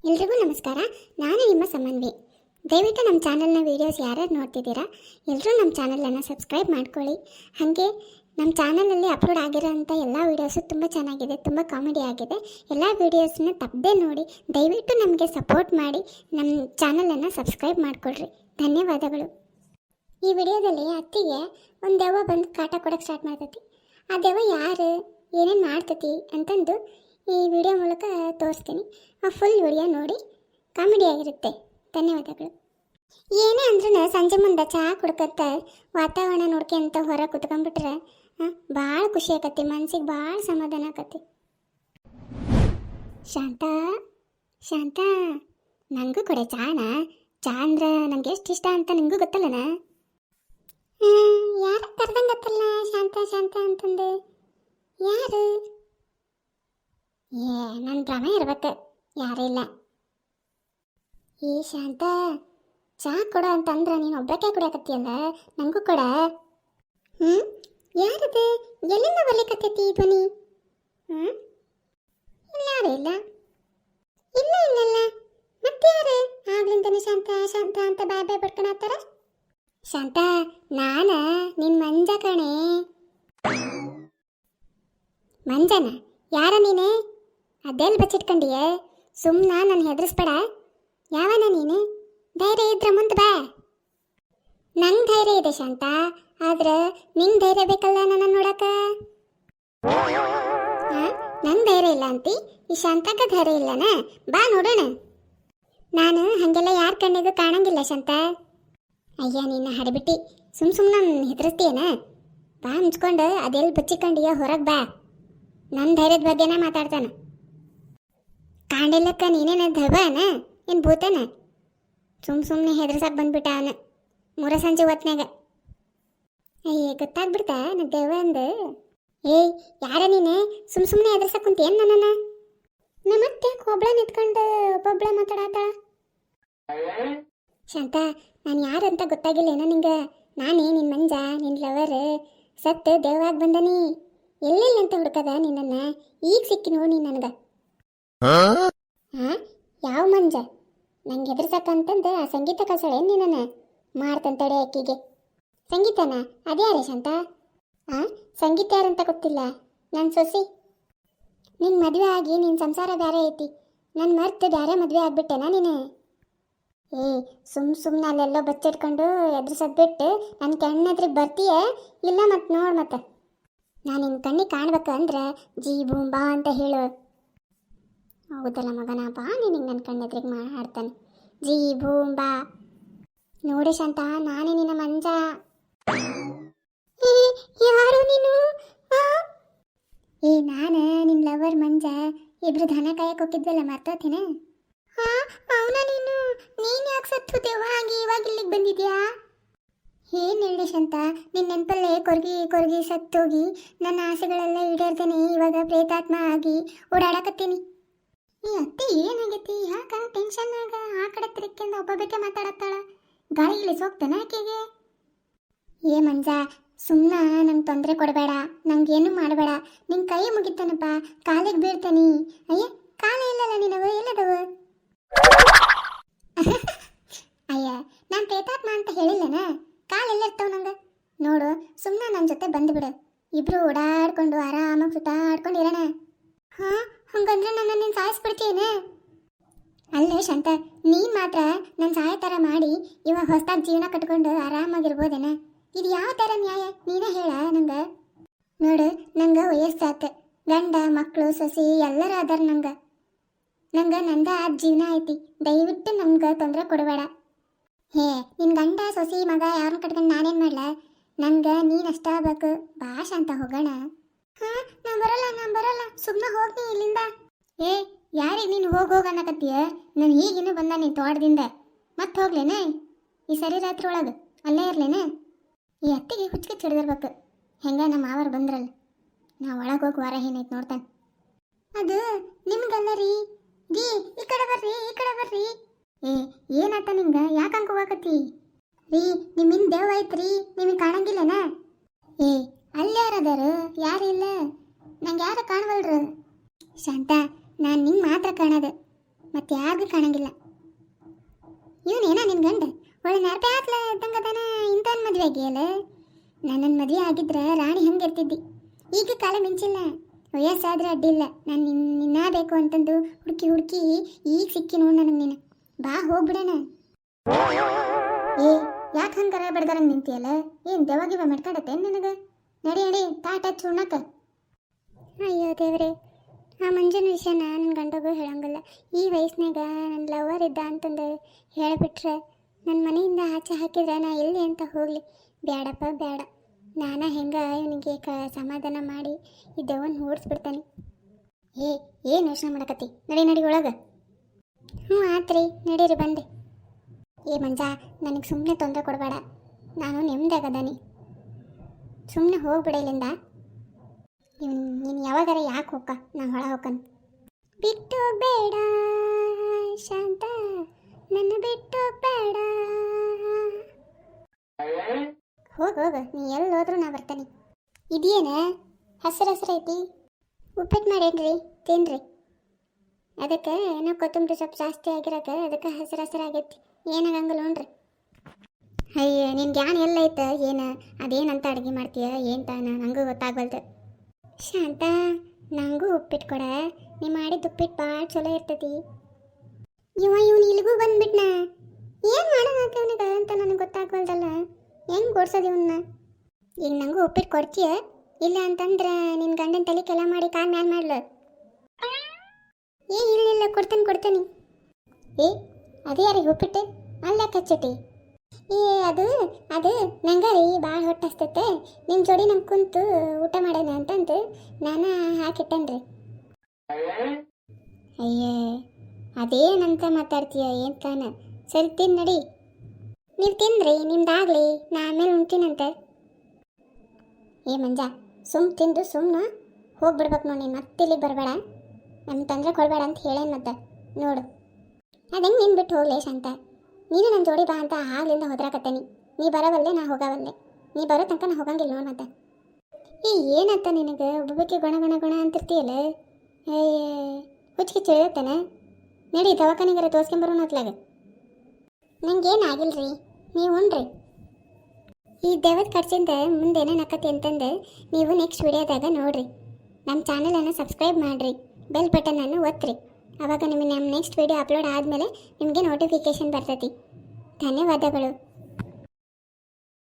ಎಲ್ರಿಗೂ ನಮಸ್ಕಾರ. ನಾನು ನಿಮ್ಮ ಸಮನ್ವಿ. ದಯವಿಟ್ಟು ನಮ್ಮ ಚಾನಲ್ನ ವೀಡಿಯೋಸ್ ಯಾರ್ಯಾರು ನೋಡ್ತಿದ್ದೀರಾ ಎಲ್ಲರೂ ನಮ್ಮ ಚಾನಲನ್ನು ಸಬ್ಸ್ಕ್ರೈಬ್ ಮಾಡ್ಕೊಳ್ಳಿ. ಹಾಗೆ ನಮ್ಮ ಚಾನಲಲ್ಲಿ ಅಪ್ಲೋಡ್ ಆಗಿರೋಂಥ ಎಲ್ಲ ವೀಡಿಯೋಸು ತುಂಬ ಚೆನ್ನಾಗಿದೆ, ತುಂಬ ಕಾಮಿಡಿ ಆಗಿದೆ. ಎಲ್ಲ ವೀಡಿಯೋಸನ್ನ ತಪ್ಪದೆ ನೋಡಿ. ದಯವಿಟ್ಟು ನಮಗೆ ಸಪೋರ್ಟ್ ಮಾಡಿ ನಮ್ಮ ಚಾನಲನ್ನು ಸಬ್ಸ್ಕ್ರೈಬ್ ಮಾಡಿಕೊಡ್ರಿ. ಧನ್ಯವಾದಗಳು. ಈ ವಿಡಿಯೋದಲ್ಲಿ ಅತ್ತಿಗೆ ಒಂದು ದೆವ್ವ ಬಂದು ಕಾಟ ಕೊಡೋಕ್ಕೆ ಸ್ಟಾರ್ಟ್ ಮಾಡ್ತೈತಿ. ಆ ದೆವ್ವ ಯಾರು, ಏನೇನು ಮಾಡ್ತೈತಿ ಅಂತಂದು ಈ ವಿಡಿಯೋ ಮೂಲಕ ತೋರಿಸ್ತೀನಿ. ಆ ಫುಲ್ ವಿಡಿಯೋ ನೋಡಿ, ಕಾಮಿಡಿ ಆಗಿರುತ್ತೆ. ಧನ್ಯವಾದಗಳು. ಏನೇ ಅಂದ್ರೂ ಸಂಜೆ ಮುಂದೆ ಚಹಾ ಕುಡ್ಕತ್ತ ವಾತಾವರಣ ನೋಡ್ಕೊಂತ ಹೊರ ಕುತ್ಕೊಂಡ್ಬಿಟ್ರೆ ಭಾಳ ಖುಷಿ ಆಕತಿ, ಮನ್ಸಿಗೆ ಭಾಳ ಸಮಾಧಾನ ಆಕತಿ. ಶಾಂತ ಶಾಂತ, ನನಗೂ ಕೊಡೆ ಚಾನ. ಚಾ ಅಂದ್ರೆ ನಂಗೆ ಎಷ್ಟು ಇಷ್ಟ ಅಂತ ನಿಂಗೂ ಗೊತ್ತಲ್ಲನ? ಯಾರು ಕರ್ದಂಗೆ ಗೊತ್ತಲ್ಲ ಶಾಂತ ಶಾಂತ ಅಂತಂದು. ಯಾರು? ನನ್ನ ಭ್ರಮೆ ಇರ್ಬೇಕು, ಯಾರೂ ಇಲ್ಲ. ಈ ಶಾಂತ, ಚಾ ಕೊಡ ಅಂತಂದ್ರೆ ನೀನು ಒಬ್ಬಕ್ಕೆ ಕುಡಿಯಕತ್ತೀಯಲ್ಲ, ನನಗೂ ಕೊಡ. ಯಾರದು? ಎಲ್ಲಿಂದ ಬರ್ಲಿಕ್ಕತ್ತೈತಿ ಧ್ವನಿ? ಯಾರು ಇಲ್ಲ. ಇಲ್ಲ ಇಲ್ಲಲ್ಲ, ಮತ್ತೆ ಯಾರು? ಆಗ್ಲಿಂದನೇ ಶಾಂತ ಶಾಂತ ಅಂತ ಬಾಯ್ ಬಾಯ್ ಬಿಡ್ಕೊಳತ್ತಾರ. ಶಾಂತ, ನಾನ ನಿನ್ ಮಂಜ ಕಣೆ. ಮಂಜನ? ಯಾರ ನೀನು? ಅದೆಲ್ಲಿ ಬಚ್ಚಿಟ್ಕೊಂಡಿಯ? ಸುಮ್ಮನ ನನ್ನ ಹೆದರಿಸ್ಬೇಡ. ಯಾವನ ನೀನು? ಧೈರ್ಯ ಇದ್ರೆ ಮುಂದೆ ಬಾ. ನಂಗೆ ಧೈರ್ಯ ಇದೆ ಶಾಂತ, ಆದ್ರೆ ನಿಂಗೆ ಧೈರ್ಯ ಬೇಕಲ್ಲ ನನ್ನ ನೋಡಕ. ನಂಗೆ ಧೈರ್ಯ ಇಲ್ಲ ಅಂತಿ, ಈ ಶಾಂತಕ್ಕ ಧೈರ್ಯ ಇಲ್ಲನ? ಬಾ ನೋಡೋಣ. ನಾನು ಹಾಗೆಲ್ಲ ಯಾರ ಕಣ್ಣಿಗೂ ಕಾಣಂಗಿಲ್ಲ ಶಾಂತ. ಅಯ್ಯ ನಿನ್ನ ಹಡಬಿಟ್ಟಿ, ಸುಮ್ಮನೆ ಹೆದರಿಸ್ತೀಯನ? ಬಾ ಮುಚ್ಕೊಂಡು ಅದೆಲ್ಲಿ ಬಚ್ಚಿಕೊಂಡಿಯ ಹೊರಗೆ ಬಾ. ನನ್ನ ಧೈರ್ಯದ ಬಗ್ಗೆನೇ ಮಾತಾಡ್ತಾನೆ. ಕಾಂಡಿಲ್ಲಕ್ಕ ನೀನೇನ ದೈವನ ಏನು ಭೂತನ? ಸುಮ್ಮನೆ ಹೆದರ್ಸಕ್ಕೆ ಬಂದ್ಬಿಟ್ಟ ಅವನು ಮೂರ ಸಂಜೆ ಹೊತ್ನಾಗ. ಅಯ್ಯ ಗೊತ್ತಾಗ್ಬಿಡ್ತಾ ನಾ ದೈವ ಅಂದು. ಏಯ್ ಯಾರ ನೀನು? ಸುಮ್ಮನೆ ಹೆದರ್ಸಕ್ಕೆ ಕುಂತೇನು ನನ್ನನ್ನು? ಮತ್ತೆ ಒಬ್ಳ ನಿಂತ್ಕೊಂಡು ಒಬ್ಬೊಬ್ಳ ಮಾತಾಡತ್ತಾಳ. ಶಾಂತ, ನಾನು ಯಾರು ಅಂತ ಗೊತ್ತಾಗಿಲ್ಲೇನೋ ನಿಂಗೆ? ನಾನೇ ನಿನ್ನ ಮಂಜ, ನಿನ್ನ ಲವರ್. ಸತ್ತು ದೇವವಾಗಿ ಬಂದನಿ. ಎಲ್ಲೆಲ್ಲಿ ಅಂತ ಹುಡ್ಕದ ನಿನ್ನನ್ನು? ಈಗ ಸಿಕ್ಕಿ ನೋಡಿ ನೀನು ನನಗೆ. ಯಾವ ಮಂಜ? ನಂಗೆ ಹೆದರ್ಸಕ್ಕಂತಂದು ಆ ಸಂಗೀತ ಕಳ್ಸಳೆ ನಿನ್ನನ್ನು ಮಾಡ್ತಂತಡೆ ಅಕ್ಕಿಗೆ. ಸಂಗೀತನ? ಅದ್ಯಾರೇ ಶಾಂತ? ಸಂಗೀತ ಯಾರಂತ ಗೊತ್ತಿಲ್ಲ. ನನ್ನ ಸೊಸಿ. ನಿನ್ನ ಮದುವೆ ಆಗಿ ನಿನ್ನ ಸಂಸಾರ ಬೇರೆ ಐತಿ, ನನ್ನ ಮರ್ತು ಬೇರೆ ಮದುವೆ ಆಗ್ಬಿಟ್ಟೆನಾ ನೀನು? ಸುಮ್ಮನೆ ಅಲ್ಲೆಲ್ಲೋ ಬಚ್ಚಿಟ್ಕೊಂಡು ಎದುರಿಸೋದು ಬಿಟ್ಟು ನನ್ನ ಕಣ್ಣೆದ್ರಿಗೆ ಬರ್ತೀಯ ಇಲ್ಲ? ಮತ್ತೆ ನೋಡು, ಮತ್ತೆ ನಾನು ನಿನ್ನ ಕಣ್ಣಿಗೆ ಕಾಣ್ಬೇಕಂದ್ರೆ ಜೀ ಬೂಂಬಾ ಅಂತ ಹೇಳು. ಹೌದಲ್ಲ ಮಗನ, ಬಾ ನೀನು ನನ್ನ ಕಣ್ಣೆದ್ರಿಗೆ ಮಾಡ್ತಾನೆ. ಜೀ ಬೂಂಬಾ. ನೋಡಿ ಶಾಂತ, ನಾನೇ ನಿನ್ನ ಮಂಜ. ಯಾರು ನೀನು? ನಾನು ನಿನ್ನ ಲವರ್ ಮಂಜ. ಇಬ್ರು ದನ ಕಾಯಕ್ಕೆ ಹೋಗಿದ್ವಲ್ಲ, ಮರ್ತೋತೇನೆ? ಅವನ ನೀನು? ನೀನು ಯಾಕೆ ಸತ್ತು ದೆವ್ವ ಆಗಿ ಇವಾಗ ಇಲ್ಲಿಗೆ ಬಂದಿದ್ಯಾ? ಏನು ಹೇಳಿ ಶಾಂತ, ನಿನ್ನ ನೆನಪಲ್ಲೇ ಕೊರ್ಗಿ ಕೊರ್ಗಿ ಸತ್ತೋಗಿ ನನ್ನ ಆಸೆಗಳೆಲ್ಲ ಈಡೇರ್ತೇನೆ. ಇವಾಗ ಪ್ರೇತಾತ್ಮ ಆಗಿ ಓಡಾಡಕತ್ತೀನಿ. ಈ ಅತ್ತೆ ಏನಾಗೈತಿ? ಯಾಕ ಟೆನ್ಷನ್ನಾಗ ಆ ಕಡೆ ತಿರುಗಿಂದ ಒಬ್ಬೊಬ್ಬಕ್ಕೆ ಮಾತಾಡತ್ತಾಳ. ಗಾಳಿ ಇಳಿಸಿ ಹೋಗ್ತಾನೆ ಆಕೆಗೆ. ಏ ಮಂಜ, ಸುಮ್ಮನೆ ನಂಗೆ ತೊಂದರೆ ಕೊಡಬೇಡ, ನಂಗೇನು ಮಾಡಬೇಡ. ನಿನ್ನ ಕೈ ಮುಗಿತಾನಪ್ಪ, ಕಾಲಿಗೆ ಬೀಳ್ತಾನಿ. ಅಯ್ಯ ಕಾಲ ಇಲ್ಲಲ್ಲ ನಿನವು, ಎಲ್ಲದವು? ಅಯ್ಯ ನಾನು ಪ್ರೇತಾತ್ಮ ಅಂತ ಹೇಳಿಲ್ಲನ? ಕಾಲೆಲ್ಲಿರ್ತಾವ ನಂಗೆ? ನೋಡು, ಸುಮ್ಮನೆ ನನ್ನ ಜೊತೆ ಬಂದುಬಿಡು. ಇಬ್ರು ಓಡಾಡ್ಕೊಂಡು ಆರಾಮಾಗಿ ಸುತ್ತಾಡ್ಕೊಂಡು ಇರೋಣ. ಹಂಗಂದ್ರೆ ನನ್ನ ನೀನು ಸಾಯಿಸ್ಬಿಡ್ತೀಯೇನೆ? ಅಲ್ಲೇ ಶಾಂತ, ನೀನು ಮಾತ್ರ ನನ್ನ ಸಹಾಯ ಥರ ಮಾಡಿ ಇವಾಗ ಹೊಸದಾಗಿ ಜೀವನ ಕಟ್ಕೊಂಡು ಆರಾಮಾಗಿರ್ಬೋದೇನ? ಇದು ಯಾವ ಥರ ನ್ಯಾಯ ನೀನೇ ಹೇಳ ನಂಗೆ? ನೋಡು, ನಂಗೆ ವಯಸ್ಸಾತ, ಗಂಡ ಮಕ್ಕಳು ಸೊಸಿ ಎಲ್ಲರೂ ಅದಾರ. ನಂಗೆ ನಂದ ಜೀವನ ಐತಿ. ದಯವಿಟ್ಟು ನಮ್ಗೆ ತೊಂದರೆ ಕೊಡಬೇಡ. ನಿನ್ನ ಗಂಡ ಸೊಸಿ ಮಗ ಯಾರನ್ನ ಕಟ್ಕೊಂಡು ನಾನೇನು ಮಾಡಲ? ನಂಗೆ ನೀನು ಅಷ್ಟ ಬೇಕು. ಬಾ ಶಾಂತ, ಹೋಗೋಣ. ನಾನು ಬರಲ್ಲ, ಸುಮ್ಮನೆ ಹೋಗಿ ಇಲ್ಲಿಂದ. ಯಾರಿಗೆ ನೀನು ಹೋಗಿ ಅನ್ನಕತ್ತೀಯ? ನಾನು ಈಗಿನ್ನೂ ಬಂದ ನೀನು ತೋಟದಿಂದ. ಮತ್ತೆ ಹೋಗ್ಲೇನೆ? ಈ ಸರಿ ರಾತ್ರಿ ಒಳಗೆ ಅಲ್ಲೇ ಇರ್ಲೇನೆ? ಈ ಅತ್ತಿಗೆ ಹುಚ್ಚಿಗೆ ಚಿಡಿದಿರ್ಬೇಕು. ಹೆಂಗ ನಮ್ಮ ಮಾವರು ಬಂದ್ರಲ್ಲ, ನಾ ಒಳಗೆ ಹೋಗಿ ವಾರ ಏನೈತೆ ನೋಡ್ತಾನೆ. ಅದು ನಿಮ್ಗಲ್ಲ ರೀ. ಈ ಕಡೆ ಬರ್ರಿ. ಏನಾತ ನಿಮ್ಗೆ? ಯಾಕೆ ಹಂಗೆ ಹೋಗಕತ್ತಿ ರೀ? ನಿಮ್ಮಿಂದ ದೇವ್ ಐತ್ರಿ, ನಿಮಗೆ ಕಾಣಂಗಿಲ್ಲನ? ಅಲ್ಲಿ ಯಾರದಾರು? ಯಾರು ಇಲ್ಲ, ನಂಗೆ ಯಾರು ಕಾಣವಲ್ರು. ಶಾಂತ, ನಾನು ನಿಂಗೆ ಮಾತ್ರ ಕಾಣೋದು, ಮತ್ತೆ ಯಾರು ಯಾರಿಗೂ ಕಾಣಂಗಿಲ್ಲ. ಇವನೇನ ನಿನ್ ಗಂಡ ಒಳ್ಳೆ ನರ್ಪೆ ಹಾಕ್ಲ ಇದ್ದಂಗ ಅದಾನ. ಇಂಥವನ್ ಮದ್ವೆ ಆಗಿಯಲ್ಲ. ನನ್ನನ್ನು ಮದುವೆ ಆಗಿದ್ರೆ ರಾಣಿ ಹಂಗೆ ಇರ್ತಿದ್ದಿ. ಈಗ ಕಾಲ ಮಿಂಚಿಲ್ಲ, ವಯಸ್ಸಾದ್ರೆ ಅಡ್ಡಿಲ್ಲ. ನಾನು ನಿನ್ನ ಬೇಕು ಅಂತಂದು ಹುಡುಕಿ ಹುಡುಕಿ ಈಗ ಸಿಕ್ಕಿ ನೋಡು ನನಗೆ ನೀನು. ಬಾ ಹೋಗ್ಬಿಡೋಣ. ಏ ಯಾಕೆ ಹಂಗಾರ ಬಡ್ದಾರಂಗೆ ನಿಂತಿಯಲ್ಲ? ಏನು ದೆವಾಗಿವ ಮೆಡ್ಕಾಡತ್ತೇನು ನಿನಗೆ? ನಡಿ ನಡಿ ತಾಟ ಚೂರ್ಣಕ. ಅಯ್ಯೋ ದೇವ್ರೆ, ಆ ಮಂಜನ ವಿಷಯನ ನನ್ನ ಗಂಡಗೂ ಹೇಳಂಗಿಲ್ಲ. ಈ ವಯಸ್ಸಿನಾಗ ನನ್ನ ಲವರ್ ಇದ್ದ ಅಂತಂದು ಹೇಳಿಬಿಟ್ರೆ ನನ್ನ ಮನೆಯಿಂದ ಆಚೆ ಹಾಕಿದ್ರೆ ನಾ ಎಲ್ಲಿ ಅಂತ ಹೋಗಲಿ? ಬೇಡಪ್ಪ ಬೇಡ. ನಾನು ಹೆಂಗೆ ಇವನಿಗೆ ಸಮಾಧಾನ ಮಾಡಿ ಈ ದೆವ್ವನ್ನ ಓಡಿಸ್ಬಿಡ್ತಾನೆ. ಏನು ಯೋಚನೆ ಮಾಡಕತ್ತಿ? ನಡಿ ನಡಿ ಒಳಗೆ. ಹ್ಞೂ ಆತ್ರಿ, ನಡೀರಿ ಬಂದೆ. ಏ ಮಂಜ, ನನಗೆ ಸುಮ್ಮನೆ ತೊಂದರೆ ಕೊಡಬೇಡ. ನಾನು ನೆಮ್ಮದಿಯಾಗದಾನಿ. ಸುಮ್ಮನೆ ಹೋಗ್ಬಿಡ ಇಲ್ಲಿಂದ. ನೀನು ಯಾವಾಗಾರ ಯಾಕೆ ಹೋಗ? ನಾನು ಹೊಳ ಹೋಗನ್. ಬಿಟ್ಟು ಬೇಡ ಶಾಂತ, ನನ್ನ ಬಿಟ್ಟು ಬೇಡ. ಹೋಗ ನೀ ಎಲ್ಲಿ ಹೋದ್ರೂ ನಾ ಬರ್ತಾನೆ. ಇದೇನ ಹಸಿರೈತಿ? ಉಪ್ಪಿಟ್ಟು ಮಾಡೇನ್ರಿ, ತಿನ್ರಿ. ಅದಕ್ಕೆ ಏನೋ ಕೊತ್ತಂಬರಿ ಸೊಪ್ಪು ಜಾಸ್ತಿ ಆಗಿರೋಕೆ ಅದಕ್ಕೆ ಹಸಿರಾಗೈತಿ. ಏನಾಗಂಗಿಲ್ಲ ನೋಡ್ರಿ. ಅಯ್ಯ, ನಿನ್ನ ಜ್ಞಾನ ಎಲ್ಲೈತೆ ಏನು? ಅದೇನಂತ ಅಡುಗೆ ಮಾಡ್ತೀಯ ಏನು ತಾನ? ನನಗೂ ಗೊತ್ತಾಗಲ್ದು. ಶಾಂತ, ನನಗೂ ಉಪ್ಪಿಟ್ಟು ಕೊಡ. ನೀ ಮಾಡಿದ ಉಪ್ಪಿಟ್ಟು ಭಾಳ ಚಲೋ ಇರ್ತೈತಿ. ಇವನು ಇಲ್ಲಿಗೂ ಬಂದ್ಬಿಟ್ನ. ಏನು ಮಾಡೋಣ ಅವನಿಗೆ ಅಂತ ನನಗೆ ಗೊತ್ತಾಗಲ್ದಲ್ಲ. ಹೆಂಗೆ ಕೊಡ್ಸೋದು ಇವನ್ನ? ಈಗ ನನಗೂ ಉಪ್ಪಿಟ್ಟು ಕೊಡ್ತೀಯ? ಇಲ್ಲ ಅಂತಂದ್ರೆ ನಿನ್ನ ಗಂಡನ ತಲೆ ಕೆಲ ಮಾಡಿ ಕಾಲು ಮ್ಯಾಲೆ ಮಾಡ್ಲು. ಇಲ್ಲ ಕೊಡ್ತೇನೆ. ಅದೇ ಯಾರಿಗೆ ಉಪ್ಪಿಟ್ಟು? ಅಲ್ಲ ಕಚ್ಚಟಿ. ಅದು ನಂಗೆ ರೀ ಭಾಳ ಹೊಟ್ಟೆ ಹಸ್ತೈತೆ. ನಿಮ್ಮ ಜೋಡಿ ನಂಗೆ ಕುಂತು ಊಟ ಮಾಡೋಣ ಅಂತಂದು ನಾನು ಹಾಕಿಟ್ಟೇನ್ರಿ. ಅಯ್ಯೇ, ಅದೇನಂತ ಮಾತಾಡ್ತೀಯ ಏನು ತಾನ? ಸರಿ ತಿನ್ ನಡಿ. ನೀವು ತಿನ್ರಿ, ನಿಮ್ದಾಗಲಿ, ನಾ ಆಮೇಲೆ ಉಣ್ತೀನಂತೆ. ಮಂಜ, ತಿಂದು ಸುಮ್ಮನೆ ಹೋಗ್ಬಿಡ್ಬೇಕು ನೋಡಿ. ನೀನು ಮತ್ತೆ ಇಲ್ಲಿಗೆ ಬರಬೇಡ, ನಮ್ಗೆ ತೊಂದರೆ ಕೊಡಬೇಡ ಅಂತ ಹೇಳೇನು ಮತ್ತೆ. ನೋಡು ಅದಂಗೆ ನೀನು ಬಿಟ್ಟು ಹೋಗ್ಲೇ ಶಾಂತ. ನೀನು ನನ್ನ ಜೋಡಿ ಬಾ ಅಂತ ಆಗ್ಲಿಂದ ಹೋದ್ರಾಕತ್ತೇನಿ. ನೀ ಬರೋವಲ್ಲೇ, ನಾ ಹೋಗವಲ್ಲೆ. ನೀ ಬರೋ ತನಕ ನಾ ಹೋಗಂಗಿಲ್ಲ ನೋಡಿ ಮತ್ತೆ. ಏನಂತ ನಿನಗೆ ಒಬ್ಬೊಬ್ಬಕ್ಕೆ ಗುಣ ಅಂತಿರ್ತೀಯಲ್ಲ? ಹುಚ್ಚಿಗೆ ಚೇಳತ್ತಾನೆ. ನಡಿ ದವಾಖಾನೆಗಾರ ತೋರಿಸ್ಕೊಂಬರೋಣ ಹೊತ್ಲಾಗ. ನಂಗೇನು ಆಗಿಲ್ರಿ, ನೀವು ಉಣ್ರಿ. ಈ ದೇವದ ಖರ್ಚಿಂದ ಮುಂದೆ ಏನೇನಾಕತಿ ಅಂತಂದು ನೀವು ನೆಕ್ಸ್ಟ್ ವಿಡಿಯೋದಾಗ ನೋಡ್ರಿ. ನಮ್ಮ ಚಾನಲನ್ನು ಸಬ್ಸ್ಕ್ರೈಬ್ ಮಾಡಿರಿ, ಬೆಲ್ ಬಟನನ್ನು ಒತ್ತಿರಿ. ಆವಾಗ ನಿಮಗೆ ನಮ್ಮ ನೆಕ್ಸ್ಟ್ ವಿಡಿಯೋ ಅಪ್ಲೋಡ್ ಆದಮೇಲೆ ನಿಮಗೆ ನೋಟಿಫಿಕೇಷನ್ ಬರ್ತೈತಿ. ಧನ್ಯವಾದಗಳು.